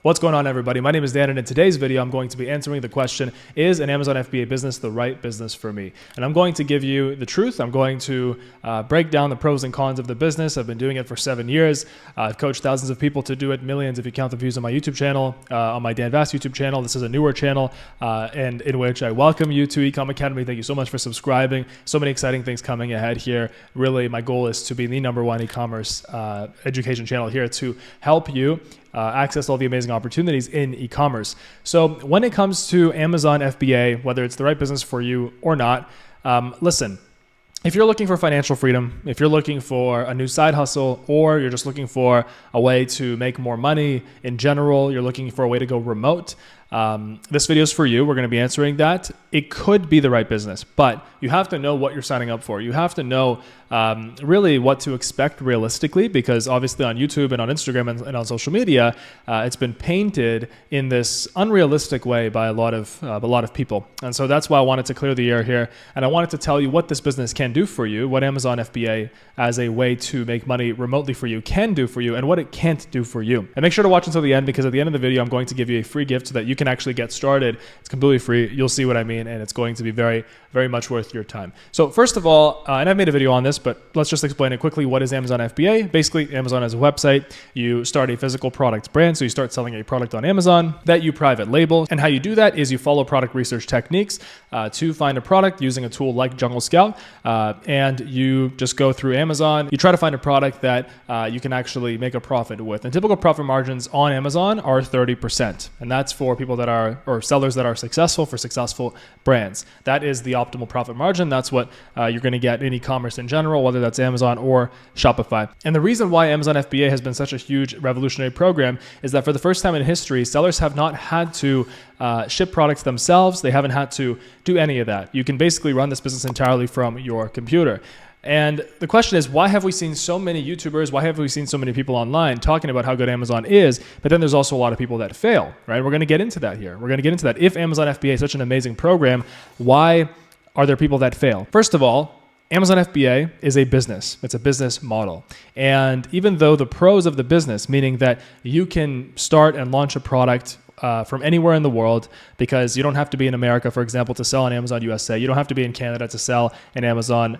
What's going on, everybody? My name is Dan, and in today's video, I'm going to be answering the question, is an Amazon FBA business the right business for me? And I'm going to give you the truth. I'm going to break down the pros and cons of the business. I've been doing it for 7 years. I've coached thousands of people to do it, millions if you count the views on my YouTube channel, on my Dan Vass YouTube channel. This is a newer channel, and in which I welcome you to Ecom Academy. Thank you so much for subscribing. So many exciting things coming ahead here. Really, my goal is to be the #1 e-commerce education channel here to help you access all the amazing opportunities in e-commerce. So when it comes to Amazon FBA, whether it's the right business for you or not, listen, if you're looking for financial freedom, if you're looking for a new side hustle, or you're just looking for a way to make more money in general, you're looking for a way to go remote, this video is for you. We're going to be answering that. It could be the right business, but you have to know what you're signing up for. You have to know really what to expect realistically, because obviously on YouTube and on Instagram and on social media, it's been painted in this unrealistic way by a lot of people. And so that's why I wanted to clear the air here, and I wanted to tell you what this business can do for you, what Amazon FBA as a way to make money remotely for you can do for you, and what it can't do for you. And make sure to watch until the end, because at the end of the video, I'm going to give you a free gift so that you can actually get started. It's completely free. You'll see what I mean, and it's going to be very, very much worth your time. So first of all, and I've made a video on this, but let's just explain it quickly. What is Amazon FBA? Basically, Amazon is a website. You start a physical product brand, so you start selling a product on Amazon that you private label. And how you do that is you follow product research techniques to find a product using a tool like Jungle Scout, and you just go through Amazon. You try to find a product that you can actually make a profit with. And typical profit margins on Amazon are 30%, and that's for people that are, or sellers that are successful, for successful brands. That is the optimal profit margin. That's what you're going to get in e-commerce in general, whether that's Amazon or Shopify. And the reason why Amazon FBA has been such a huge revolutionary program is that for the first time in history, sellers have not had to ship products themselves. They haven't had to do any of that. You can basically run this business entirely from your computer. And the question is, why have we seen so many YouTubers, why have we seen so many people online talking about how good Amazon is, but then there's also a lot of people that fail, right? We're going to get into that here. We're going to get into that. If Amazon FBA is such an amazing program, why are there people that fail? First of all, Amazon FBA is a business. It's a business model. And even though the pros of the business, meaning that you can start and launch a product from anywhere in the world, because you don't have to be in America, for example, to sell on Amazon USA. You don't have to be in Canada to sell on Amazon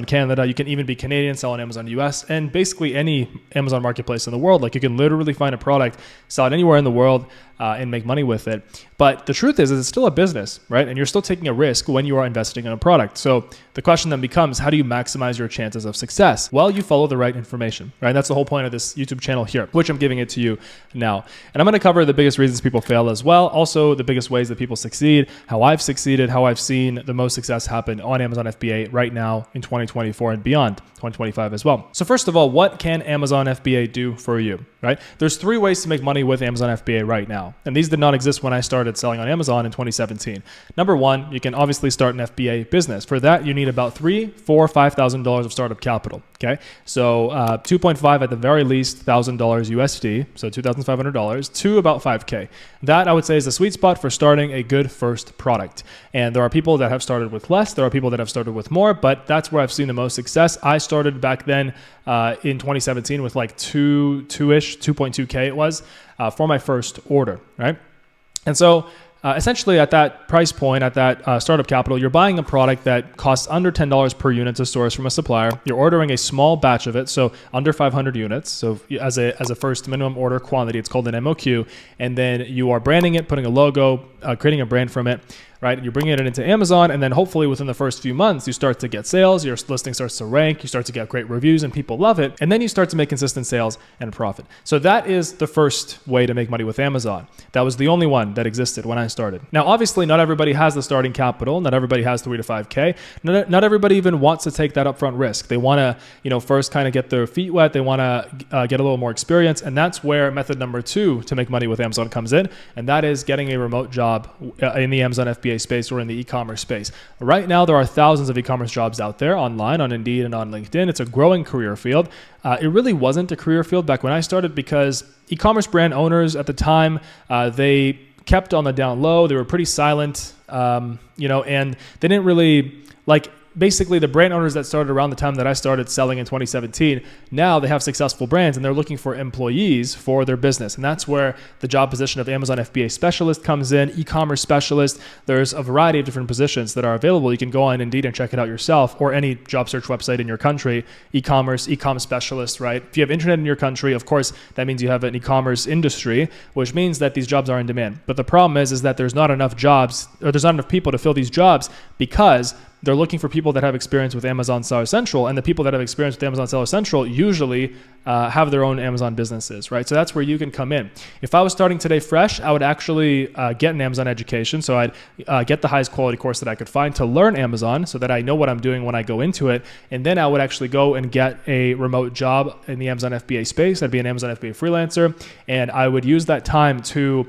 Canada. You can even be Canadian, sell on Amazon US, and basically any Amazon marketplace in the world. Like, you can literally find a product, sell it anywhere in the world, and make money with it. But the truth is it's still a business, right? And you're still taking a risk when you are investing in a product. So the question then becomes, how do you maximize your chances of success? Well, you follow the right information, right? That's the whole point of this YouTube channel here, which I'm giving it to you now. And I'm going to cover the biggest reasons people fail as well. Also, the biggest ways that people succeed, how I've succeeded, how I've seen the most success happen on Amazon FBA right now in 2024 and beyond, 2025 as well. So first of all, what can Amazon FBA do for you, right? There's 3 ways to make money with Amazon FBA right now. And these did not exist when I started selling on Amazon in 2017. Number 1, you can obviously start an FBA business. For that, you need about $3,000, $4,000, $5,000 of startup capital. Okay, so 2.5 at the very least $1,000 USD, so $2,500 to about 5K. That, I would say, is the sweet spot for starting a good first product. And there are people that have started with less. There are people that have started with more, but that's where I've seen the most success. I started back then in 2017 with like 2.2K it was for my first order, right? And so essentially at that price point, at that startup capital, you're buying a product that costs under $10 per unit to source from a supplier. You're ordering a small batch of it, so under 500 units. So as a first minimum order quantity, it's called an MOQ. And then you are branding it, putting a logo, creating a brand from it, right? You're bringing it into Amazon, and then hopefully within the first few months, you start to get sales, your listing starts to rank, you start to get great reviews and people love it, and then you start to make consistent sales and profit. So that is the first way to make money with Amazon. That was the only one that existed when I started. Now, obviously, not everybody has the starting capital. Not everybody has 3 to 5K. Not everybody even wants to take that upfront risk. They want to, first kind of get their feet wet. They want to get a little more experience, and that's where method number 2 to make money with Amazon comes in, and that is getting a remote job in the Amazon FBA space or in the e-commerce space. Right now, there are thousands of e-commerce jobs out there online, on Indeed and on LinkedIn. It's a growing career field. It really wasn't a career field back when I started, because e-commerce brand owners at the time, they kept on the down low. They were pretty silent, and they didn't really basically the brand owners that started around the time that I started selling in 2017, now they have successful brands and they're looking for employees for their business. And that's where the job position of Amazon FBA specialist comes in, e-commerce specialist. There's a variety of different positions that are available. You can go on Indeed and check it out yourself, or any job search website in your country, e-commerce, e-com specialist, right? If you have internet in your country, of course, that means you have an e-commerce industry, which means that these jobs are in demand. But the problem is that there's not enough jobs, or there's not enough people to fill these jobs, because they're looking for people that have experience with Amazon Seller Central, and the people that have experience with Amazon Seller Central usually have their own Amazon businesses, right? So that's where you can come in. If I was starting today fresh, I would actually get an Amazon education. So I'd get the highest quality course that I could find to learn Amazon, so that I know what I'm doing when I go into it. And then I would actually go and get a remote job in the Amazon FBA space. I'd be an Amazon FBA freelancer, and I would use that time to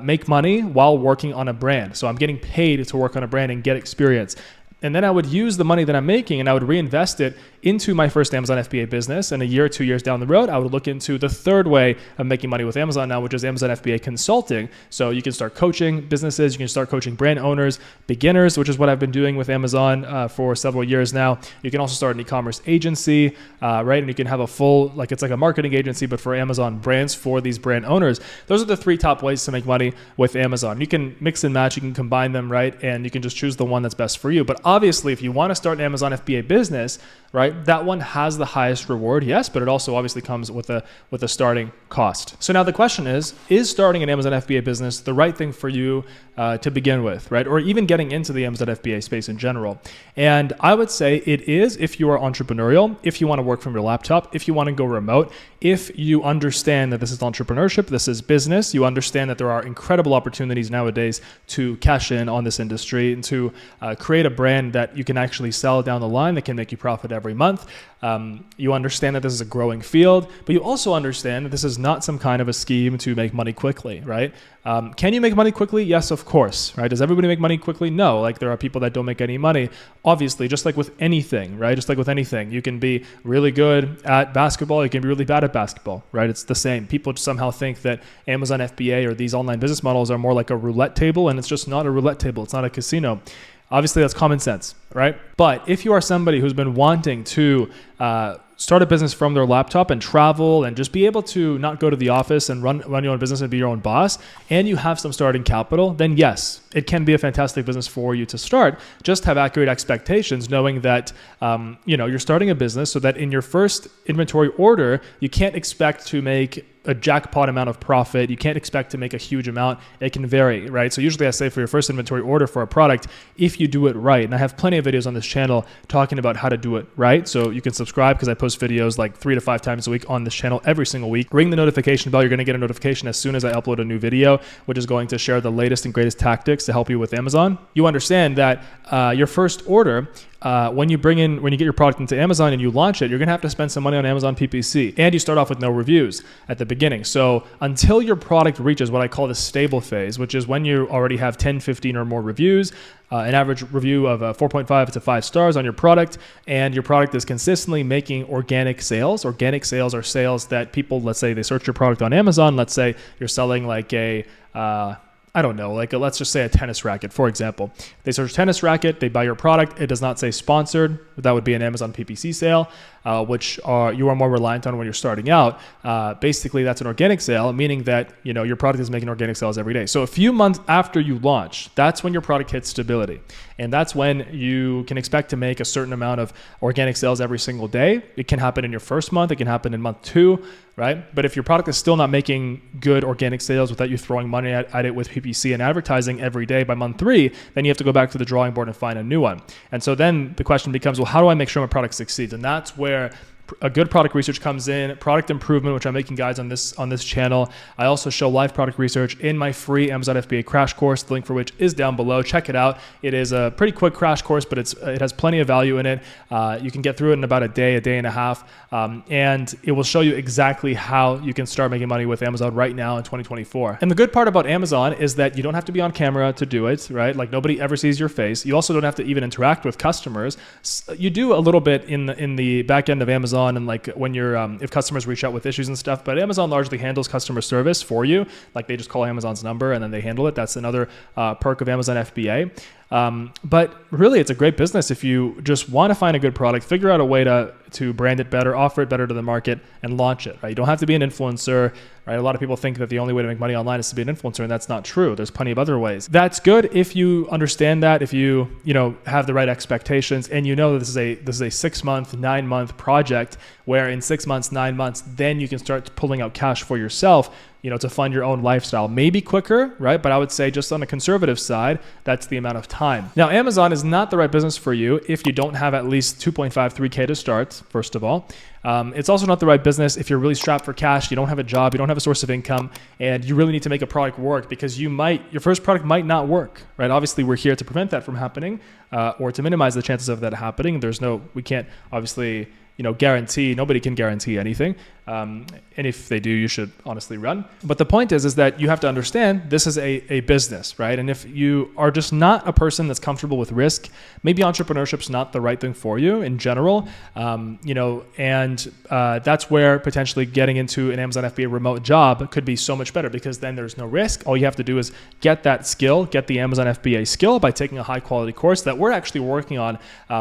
make money while working on a brand. So I'm getting paid to work on a brand and get experience. And then I would use the money that I'm making and I would reinvest it into my first Amazon FBA business. And a year or 2 years down the road, I would look into the third way of making money with Amazon now, which is Amazon FBA consulting. So you can start coaching businesses, you can start coaching brand owners, beginners, which is what I've been doing with Amazon for several years now. You can also start an e-commerce agency, right? And you can have a full, it's like a marketing agency, but for Amazon brands, for these brand owners. Those are the three top ways to make money with Amazon. You can mix and match, you can combine them, right? And you can just choose the one that's best for you. But obviously, if you want to start an Amazon FBA business, right, that one has the highest reward, yes, but it also obviously comes with a starting cost. So now the question is starting an Amazon FBA business the right thing for you to begin with, right? Or even getting into the Amazon FBA space in general? And I would say it is if you are entrepreneurial, if you want to work from your laptop, if you want to go remote, if you understand that this is entrepreneurship, this is business, you understand that there are incredible opportunities nowadays to cash in on this industry and to create a brand that you can actually sell down the line that can make you profit every month. You understand that this is a growing field, but you also understand that this is not some kind of a scheme to make money quickly, right? Can you make money quickly? Yes, of course, right? Does everybody make money quickly? No, there are people that don't make any money. Obviously, just like with anything, right? Just like with anything, you can be really good at basketball, you can be really bad at basketball, right? It's the same. People somehow think that Amazon FBA or these online business models are more like a roulette table, and it's just not a roulette table. It's not a casino. Obviously, that's common sense, right? But if you are somebody who's been wanting to start a business from their laptop and travel and just be able to not go to the office and run your own business and be your own boss, and you have some starting capital, then yes, it can be a fantastic business for you to start. Just have accurate expectations, knowing that you're starting a business, so that in your first inventory order, you can't expect to make a jackpot amount of profit. You can't expect to make a huge amount. It can vary, right? So usually I say for your first inventory order for a product, if you do it right, and I have plenty of videos on this channel talking about how to do it right. So you can subscribe, because I post videos 3 to 5 times a week on this channel every single week. Ring the notification bell. You're going to get a notification as soon as I upload a new video, which is going to share the latest and greatest tactics to help you with Amazon. You understand that your first order, when you get your product into Amazon and you launch it, you're going to have to spend some money on Amazon PPC, and you start off with no reviews at the beginning. So until your product reaches what I call the stable phase, which is when you already have 10, 15 or more reviews, an average review of 4.5 to 5 stars on your product, and your product is consistently making organic sales. Organic sales are sales that people, let's say they search your product on Amazon. Let's say you're selling let's just say a tennis racket, for example. They search tennis racket, they buy your product. It does not say sponsored. That would be an Amazon PPC sale, which you are more reliant on when you're starting out. Basically, that's an organic sale, meaning that your product is making organic sales every day. So a few months after you launch, that's when your product hits stability. And that's when you can expect to make a certain amount of organic sales every single day. It can happen in your first month. It can happen in month 2, right? But if your product is still not making good organic sales without you throwing money at it with PPC and advertising every day by month 3, then you have to go back to the drawing board and find a new one. And so then the question becomes, well, how do I make sure my product succeeds? And that's where a good product research comes in, product improvement, which I'm making guides on this channel. I also show live product research in my free Amazon FBA crash course, the link for which is down below. Check it out. It is a pretty quick crash course, but it has plenty of value in it. You can get through it in about a day and a half, and it will show you exactly how you can start making money with Amazon right now in 2024. And the good part about Amazon is that you don't have to be on camera to do it, right? Nobody ever sees your face. You also don't have to even interact with customers. You do a little bit in the back end of Amazon Amazon and like when you're, if customers reach out with issues and stuff, but Amazon largely handles customer service for you. Like they just call Amazon's number and then they handle it. That's another perk of Amazon FBA. But really it's a great business if you just want to find a good product, figure out a way to brand it better, offer it better to the market, and launch it, right? You don't have to be an influencer, right? A lot of people think that the only way to make money online is to be an influencer, and that's not true. There's plenty of other ways. That's good if you understand that, if you have the right expectations, and you know that this is a 6-month, 9-month project where in 6 months, 9 months, then you can start pulling out cash for yourself, to fund your own lifestyle. Maybe quicker, right? But I would say just on the conservative side, that's the amount of time. Now, Amazon is not the right business for you if you don't have at least 2.5, 3K to start, first of all. It's also not the right business if you're really strapped for cash, you don't have a job, you don't have a source of income, and you really need to make a product work because your first product might not work, right? Obviously, we're here to prevent that from happening or to minimize the chances of that happening. We can't obviously guarantee, nobody can guarantee anything. And if they do, you should honestly run. But the point is that you have to understand this is a business, right? And if you are just not a person that's comfortable with risk, maybe entrepreneurship's not the right thing for you in general, and that's where potentially getting into an Amazon FBA remote job could be so much better because then there's no risk. All you have to do is get that skill, get the Amazon FBA skill by taking a high quality course that we're actually working on,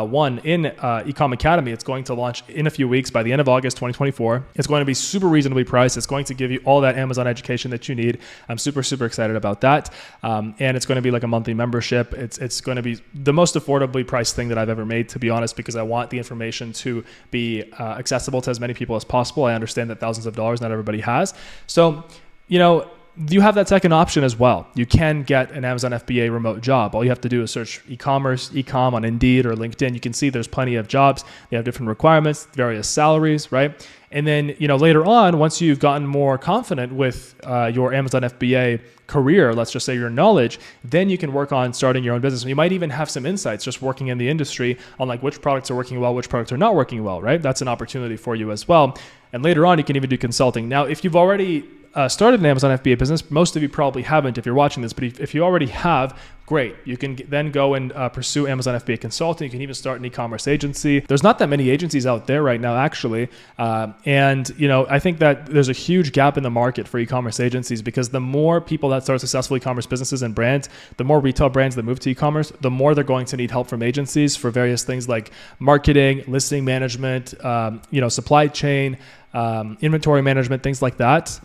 one in Ecom Academy. It's going to launch in a few weeks by the end of August 2024. It's going to be super reasonably priced. It's going to give you all that Amazon education that you need. I'm super, super excited about that. And it's going to be like a monthly membership. It's going to be the most affordably priced thing that I've ever made, to be honest, because I want the information to be accessible to as many people as possible. I understand that thousands of dollars not everybody has. So, you have that second option as well. You can get an Amazon FBA remote job. All you have to do is search e-commerce, Ecom on Indeed or LinkedIn. You can see there's plenty of jobs. They have different requirements, various salaries, right? And then, later on, once you've gotten more confident with your Amazon FBA career, let's just say your knowledge, then you can work on starting your own business. And you might even have some insights just working in the industry on like which products are working well, which products are not working well, right? That's an opportunity for you as well. And later on, you can even do consulting. Now, if you've already started an Amazon FBA business, most of you probably haven't if you're watching this, but if you already have, great. You can then go and pursue Amazon FBA consulting. You can even start an e-commerce agency. There's not that many agencies out there right now, actually. And I think that there's a huge gap in the market for e-commerce agencies because the more people that start successful e-commerce businesses and brands, the more retail brands that move to e-commerce, the more they're going to need help from agencies for various things like marketing, listing management, supply chain, inventory management, things like that,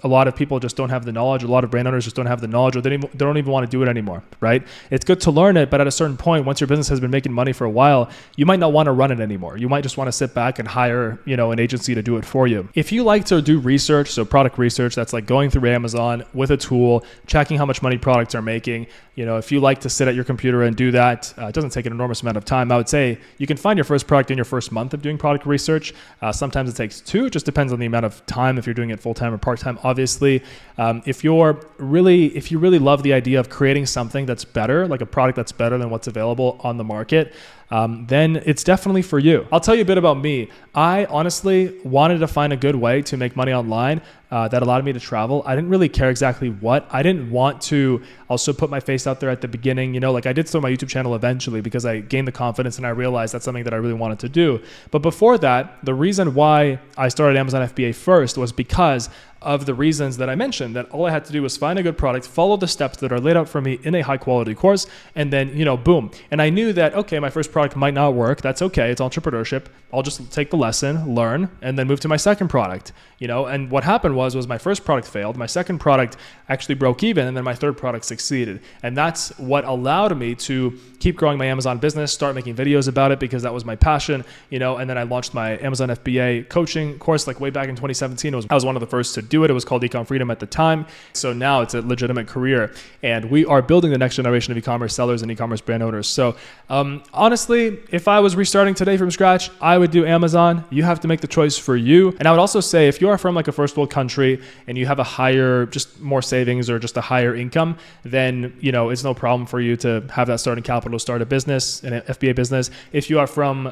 a lot of people just don't have the knowledge. A lot of brand owners just don't have the knowledge, or they don't even want to do it anymore, right? It's good to learn it, but at a certain point, once your business has been making money for a while, you might not want to run it anymore. You might just want to sit back and hire, an agency to do it for you. If you like to do research, so product research, that's like going through Amazon with a tool, checking how much money products are making. If you like to sit at your computer and do that, it doesn't take an enormous amount of time. I would say you can find your first product in your first month of doing product research. Sometimes it takes 2. It just depends on the amount of time, if you're doing it full-time or part-time, obviously. If you really love the idea of creating something that's better, like a product that's better than what's available on the market, then it's definitely for you. I'll tell you a bit about me. I honestly wanted to find a good way to make money online that allowed me to travel. I didn't really care exactly what. I didn't want to also put my face out there at the beginning. I did start my YouTube channel eventually because I gained the confidence and I realized that's something that I really wanted to do. But before that, the reason why I started Amazon FBA first was because of the reasons that I mentioned, that all I had to do was find a good product, follow the steps that are laid out for me in a high quality course, and then, boom. And I knew that, okay, my first product might not work. That's okay. It's entrepreneurship. I'll just take the lesson, learn, and then move to my second product, and what happened was my first product failed. My second product actually broke even, and then my third product succeeded. And that's what allowed me to keep growing my Amazon business, start making videos about it because that was my passion, and then I launched my Amazon FBA coaching course like way back in 2017. I was one of the first to do it. It was called Ecom Freedom at the time. So now it's a legitimate career, and we are building the next generation of e-commerce sellers and e-commerce brand owners. So honestly, if I was restarting today from scratch, I would do Amazon. You have to make the choice for you. And I would also say, if you are from like a first world country and you have a higher, just more savings or just a higher income, then, it's no problem for you to have that starting capital to start a business, an FBA business. If you are from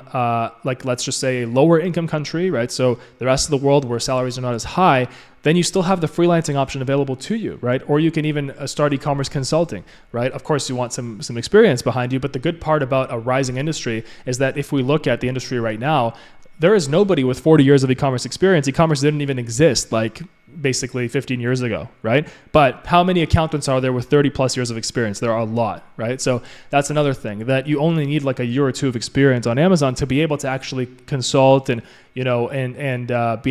let's just say a lower income country, right? So the rest of the world where salaries are not as high, then you still have the freelancing option available to you, right? Or you can even start e-commerce consulting, right? Of course, you want some experience behind you, but the good part about a rising industry is that if we look at the industry right now, there is nobody with 40 years of e-commerce experience. E-commerce didn't even exist like basically 15 years ago, right? But how many accountants are there with 30 plus years of experience? There are a lot, right? So that's another thing, that you only need like a year or two of experience on Amazon to be able to actually consult and be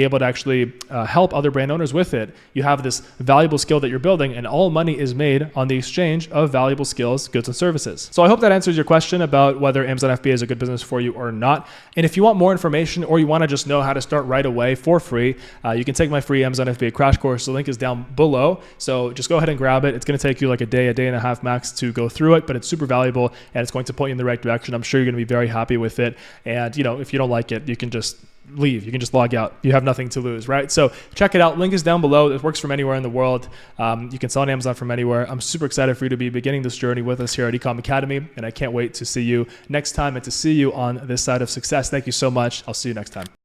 able to actually help other brand owners with it. You have this valuable skill that you're building, and all money is made on the exchange of valuable skills, goods, and services. So I hope that answers your question about whether Amazon FBA is a good business for you or not. And if you want more information, or you want to just know how to start right away for free, you can take my free Amazon FBA crash course. The link is down below. So just go ahead and grab it. It's going to take you like a day and a half max to go through it, but it's super valuable and it's going to point you in the right direction. I'm sure you're going to be very happy with it. And if you don't like it, you can just leave. You can just log out. You have nothing to lose, right? So check it out. Link is down below. It works from anywhere in the world. You can sell on Amazon from anywhere. I'm super excited for you to be beginning this journey with us here at Ecom Academy, and I can't wait to see you next time and to see you on this side of success. Thank you so much. I'll see you next time.